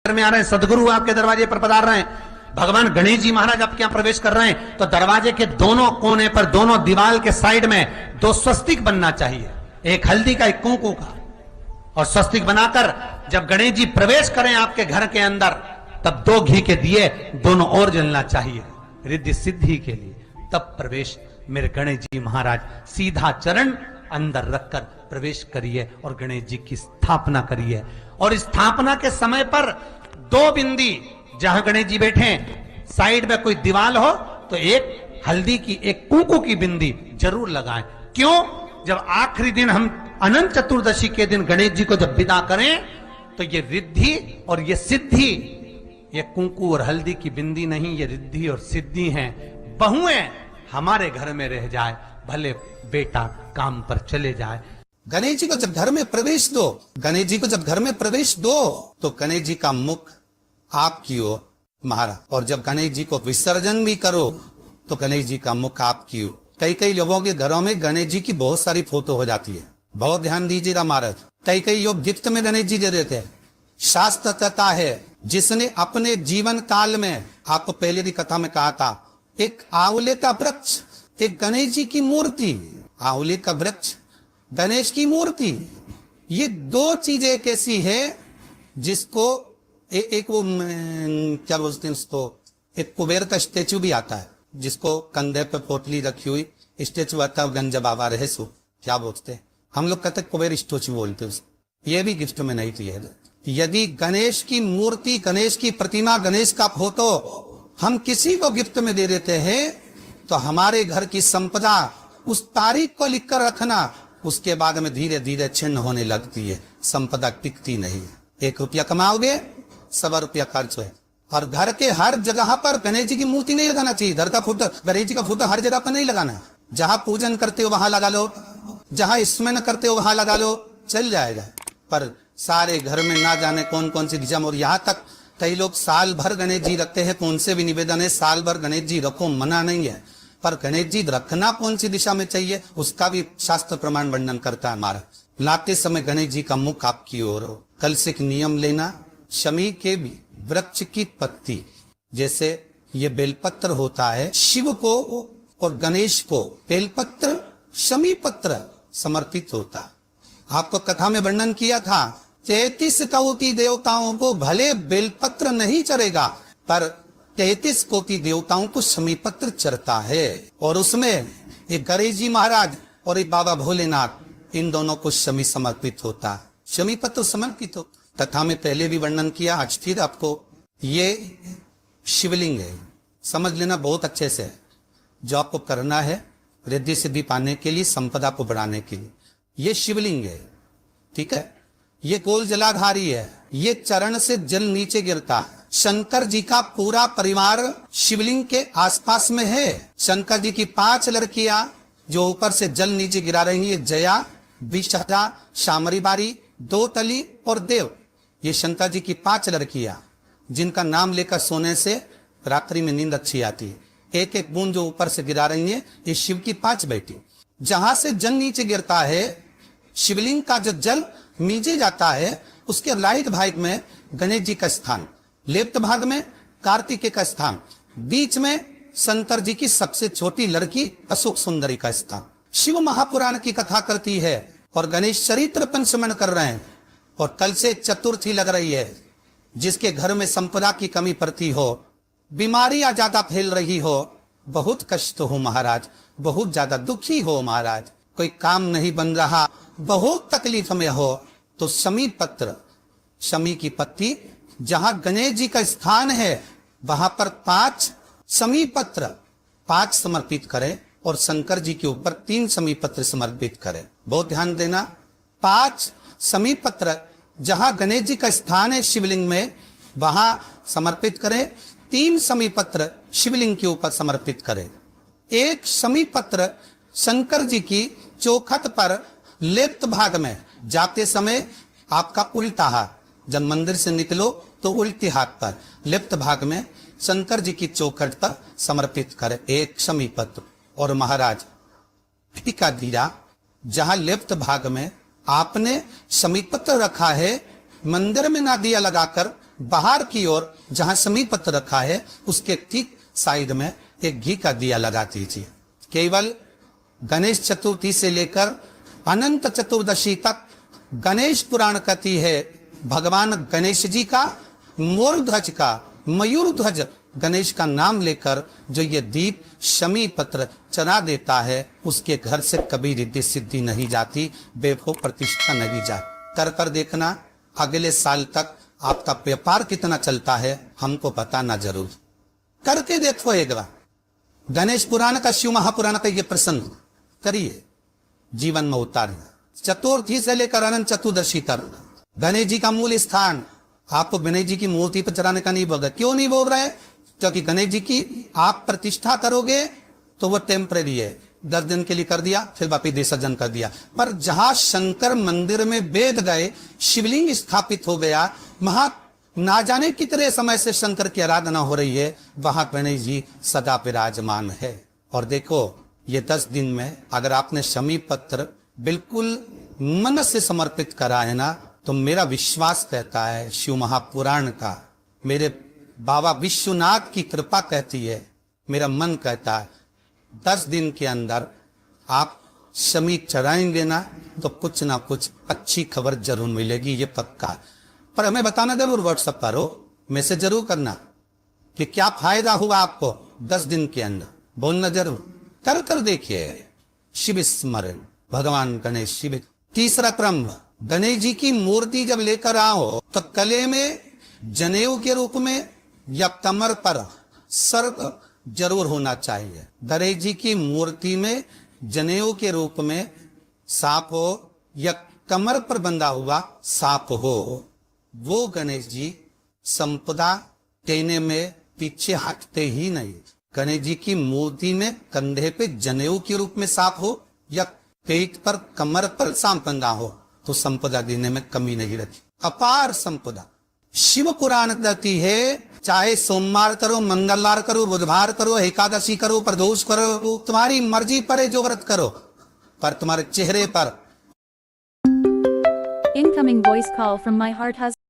में आ रहे हैं, सदगुरु आपके दरवाजे पर पधार रहे हैं, भगवान गणेश जी महाराज आपके यहां प्रवेश कर रहे हैं, तो दरवाजे के दोनों कोने पर, दोनों दीवार के साइड में दो स्वस्तिक बनना चाहिए, एक हल्दी का, एक कुंकू का। और स्वस्तिक बनाकर जब गणेश जी प्रवेश करें आपके घर के अंदर, तब दो घी के दिए दोनों ओर जलना चाहिए रिद्धि सिद्धि के लिए। तब प्रवेश मेरे गणेश जी महाराज सीधा चरण अंदर रखकर प्रवेश करिए और गणेश जी की स्थापना करिए। और स्थापना के समय पर दो बिंदी, जहां गणेश जी बैठे साइड में कोई दीवार हो तो एक हल्दी की, एक कुंकू की बिंदी जरूर लगाएं। क्यों? जब आखिरी दिन हम अनंत चतुर्दशी के दिन गणेश जी को जब विदा करें तो ये रिद्धि और ये सिद्धि, ये कुंकू और हल्दी की बिंदी नहीं, ये रिद्धि और सिद्धि हैं। बहुएं हमारे घर में रह जाए, भले बेटा काम पर चले जाए। गणेश जी को जब घर में प्रवेश दो, गणेश जी को जब घर में प्रवेश दो तो गणेश जी का मुख आपकी ओर महाराज, और जब गणेश जी को विसर्जन भी करो तो गणेश जी का मुख आपकी ओर। कई कई लोगों के घरों में गणेश जी की बहुत सारी फोटो हो जाती है, बहुत ध्यान दीजिएगा महाराज। कई लोग गिफ्ट में गणेश जी दे देते हैं। शास्त्र कहता है, जिसने अपने जीवन काल में, आपको पहले की कथा में कहा था, एक आंवले का वृक्ष, एक गणेश जी की मूर्ति, आंवले का वृक्ष, गणेश की मूर्ति, ये दो चीजें एक ऐसी है जिसको एक वो क्या बोलते हैं उसको, एक कुबेर का स्टेचू भी आता है जिसको कंधे पे पोटली रखी हुई स्टेचू आता है, गंज बाबा रहे सो क्या बोलते हैं हम लोग, कहते कुबेर स्टेचू बोलते हैं उसको। ये भी गिफ्ट में नहीं थी। यदि गणेश की मूर्ति, गणेश की प्रतिमा, गणेश का फोटो हम किसी को गिफ्ट में दे देते हैं तो हमारे घर की संपदा उस तारीख को लिखकर रखना, उसके बाद में धीरे धीरे छिन्न होने लगती है, संपदा टिकती नहीं। 1 रुपया कमाओगे, 100 रुपया खर्च है। और घर के हर जगह पर गणेश जी की मूर्ति नहीं लगाना चाहिए, घर का फोटो, गणेश जी का फोटो हर जगह पर नहीं लगाना। जहां पूजन करते हो वहां लगा लो, जहां स्मरण करते हो वहां लगा लो, चल जाएगा। पर सारे घर में ना जाने कौन कौन सी दिशा में, और यहाँ तक कई लोग साल भर गणेश जी रखते हैं, तो उनसे भी निवेदन है साल भर गणेश जी रखो, मना नहीं है, पर गणेश जी रखना कौन सी दिशा में चाहिए उसका भी शास्त्र प्रमाण वर्णन करता है हमारा। लाते समय गणेश जी का मुख आपकी ओर हो। कल से एक नियम लेना, शमी के भी वृक्ष की पत्ती, जैसे ये बेलपत्र होता है, शिव को और गणेश को बेलपत्र, शमी पत्र समर्पित होता। आपको कथा में वर्णन किया था, 33 कोटि देवताओं को भले बेलपत्र नहीं चढ़ेगा, पर 33 कोटि देवताओं को शमी पत्र चढ़ता है। और उसमें एक गणेश जी महाराज और एक बाबा भोलेनाथ, इन दोनों को शमी समर्पित होता, शमी पत्र समर्पित हो। कथा में पहले भी वर्णन किया, आज फिर आपको, ये शिवलिंग है, समझ लेना बहुत अच्छे से। जो आपको करना है रिद्धि सिद्धि पाने के लिए, संपदा को बढ़ाने के लिए, ये शिवलिंग है, ठीक है। ये गोल जलाधारी है, ये चरण से जल नीचे गिरता है। शंकर जी का पूरा परिवार शिवलिंग के आसपास में है। शंकर जी की 5 लड़कियां जो ऊपर से जल नीचे गिरा रही है, जया, विषहरा, शामरी बारी, 2 तली और देव, ये शंकर जी की 5 लड़कियां, जिनका नाम लेकर सोने से रात्रि में नींद अच्छी आती है। एक एक बूंद जो ऊपर से गिरा रही है, ये शिव की 5 बेटी। जहां से जल नीचे गिरता है, शिवलिंग का जो जल नीचे जाता है, उसके राइट भाग में गणेश जी का स्थान, लेफ्ट भाग में कार्तिकेय का स्थान, बीच में शंकर जी की सबसे छोटी लड़की अशोक सुंदरी का स्थान। शिव महापुराण की कथा करती है और गणेश चरित्र पंचमन कर रहे हैं। और कल से चतुर्थी लग रही है। जिसके घर में संपदा की कमी पड़ती हो, बीमारियां ज्यादा फैल रही हो, बहुत कष्ट हो महाराज, बहुत ज्यादा दुखी हो महाराज, कोई काम नहीं बन रहा, बहुत तकलीफ में हो, तो शमी पत्र, शमी की पत्ती, जहां गणेश जी का स्थान है वहां पर 5 शमी पत्र, 5 समर्पित करें और शंकर जी के ऊपर 3 शमी पत्र समर्पित करें। बहुत ध्यान देना, 5 शमी पत्र जहां गणेश जी का स्थान है शिवलिंग में, वहां समर्पित करें। 3 शमी पत्र शिवलिंग के ऊपर समर्पित करें। 1 शमी पत्र शंकर जी की चौखट पर लेफ्ट भाग में, जाते समय आपका उल्टा हाथ, जब मंदिर से निकलो तो उल्टे हाथ पर लेफ्ट भाग में शंकर जी की चौखट पर समर्पित करें 1 शमी पत्र। और महाराज टीका दिया, जहां लेफ्ट भाग में आपने शमी पत्र रखा है, मंदिर में ना दिया लगाकर बाहर की ओर जहां शमी पत्र रखा है उसके ठीक साइड में एक घी का दिया लगा दीजिए। केवल गणेश चतुर्थी से लेकर अनंत चतुर्दशी तक गणेश पुराण कहती है भगवान गणेश जी का, मोर ध्वज का, मयूर ध्वज गणेश का नाम लेकर जो ये दीप शमी पत्र चढ़ा देता है उसके घर से कभी रिद्धि सिद्धि नहीं जाती, वैभव प्रतिष्ठा नहीं जाती। कर कर देखना अगले साल तक आपका व्यापार कितना चलता है हमको बताना जरूर, करके देखो एक बार। गणेश पुराण का, शिव महापुराण का ये प्रसंग करिए, जीवन में उतारिए। चतुर्थी से लेकर अनंत चतुर्दशी तक गणेश जी का मूल स्थान आपको गणेश जी की मूर्ति पर चढ़ाने का नहीं बोल रहे। क्यों नहीं बोल रहे? क्योंकि गणेश जी की आप प्रतिष्ठा करोगे तो वो टेम्परेरी है, 10 दिन के लिए कर दिया फिर वापिस विसर्जन कर दिया। पर जहां शंकर मंदिर में वेद गए, शिवलिंग स्थापित हो गया, वहां ना जाने कितने समय से शंकर की आराधना हो रही है, वहां गणेश जी सदा विराजमान है। और देखो ये 10 दिन में अगर आपने शमी पत्र बिल्कुल मन से समर्पित करा है ना, तो मेरा विश्वास कहता है, शिव महापुराण का, मेरे बाबा विश्वनाथ की कृपा कहती है, मेरा मन कहता है 10 दिन के अंदर आप शमी चढ़ाएंगे ना तो कुछ ना कुछ अच्छी खबर जरूर मिलेगी, ये पक्का। पर हमें बताना जरूर, व्हाट्सएप पर हो, मैसेज जरूर करना कि क्या फायदा हुआ आपको 10 दिन के अंदर, बोलना जरूर। कर कर देखिए शिव स्मरण, भगवान गणेश शिव। तीसरा क्रम, गणेश जी की मूर्ति जब लेकर आओ तो गले में जनेऊ के रूप में या कमर पर सर्प जरूर होना चाहिए। गणेश जी की मूर्ति में जनेऊ के रूप में सांप हो या कमर पर बंधा हुआ सांप हो, वो गणेश जी संपदा देने में पीछे हटते ही नहीं। गणेश जी की मूर्ति में कंधे पे जनेऊ के रूप में सांप हो या पेट पर, कमर पर सांप बंधा हो तो संपदा देने में कमी नहीं रहती, अपार संपदा। शिव पुराण कहती है चाहे सोमवार करो, मंगलवार करो, बुधवार करो, एकादशी करो, प्रदोष करो, तुम्हारी मर्जी पर है जो व्रत करो, पर तुम्हारे चेहरे पर Incoming voice call from my heart husband.